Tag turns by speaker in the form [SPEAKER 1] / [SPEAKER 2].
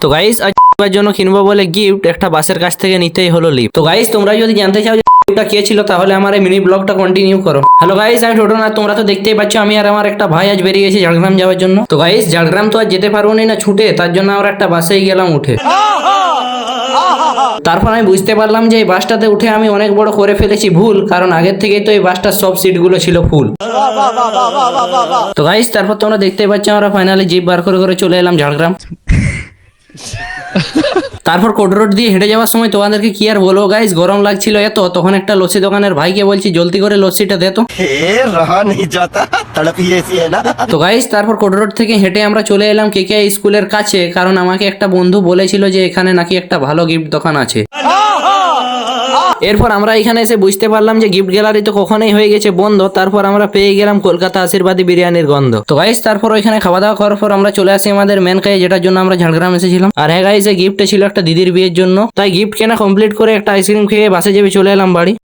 [SPEAKER 1] তো গাইস আজ জন্য কিনবো বলে গিফট একটা বাসের কাছ থেকে নিতেই হলো লিফট। তো গাইস তোমরা যদি জানতে চাও যে গিফটটা কে ছিল তাহলে আমার এই মিনি ব্লগটা কন্টিনিউ করো। হ্যালো গাইস, আমি টোটো না, তোমরা তো দেখতেই পাচ্ছ আমি আর আমার একটা ভাই আজ বেরিয়ে গেছি ঝাড়গ্রাম যাওয়ার জন্য। তো গাইস ঝাড়গ্রাম তো আজ যেতে পারবো না ছুটে, তার জন্য আমরা একটা বাসেই গেলাম উঠে। তারপর আমি বুঝতে পারলাম যে এই বাসটাতে উঠে আমি অনেক বড় করে ফেলেছি ভুল, কারণ আগের থেকেই তো এই বাসটার সব সিটগুলো ছিল ফুল। তো গাইস তারপর তোমরা দেখতেই পাচ্ছ আমরা ফাইনালি জিপ বার করে করে চলে এলাম ঝাড়গ্রাম। তারপর কোট রোড দিয়ে হেঁটে যাওয়ার সময় তোমাদেরকে কি আর বলবো গাইস, গরম লাগছিল এত, তখন একটা লস্যি দোকানের ভাইকে বলছি জলদি করে লস্যিটা দে তো।
[SPEAKER 2] रहा नहीं जाता तड़प ही ऐसी है ना।
[SPEAKER 1] তো গাইস তারপর কোট রোড থেকে হেঁটে আমরা চলে এলাম কেকে স্কুলের কাছে, কারণ আমাকে একটা বন্ধু বলেছিল যে এখানে নাকি একটা ভালো গিফট দোকান আছে। এরপর আমরা এখানে এসে বুঝতে পারলাম যে গিফট গ্যালারি তো কখনোই হয়ে গেছে বন্ধ। তারপর আমরা পেয়ে গেলাম কলকাতা আশীর্বাদী বিরিয়ানির গন্ধ। তো গাইস তারপর ওইখানে খাওয়া দাওয়া করার পর আমরা চলে আসি আমাদের মেন কাজে, যেটার জন্য আমরা ঝাড়গ্রাম এসেছিলাম। আর হ্যাঁ গাইস, এই গিফটটা ছিল একটা দিদির বিয়ের জন্য, তাই গিফট কেনা কমপ্লিট করে একটা আইসক্রিম খেয়ে বাসে চেপে চলে এলাম বাড়ি।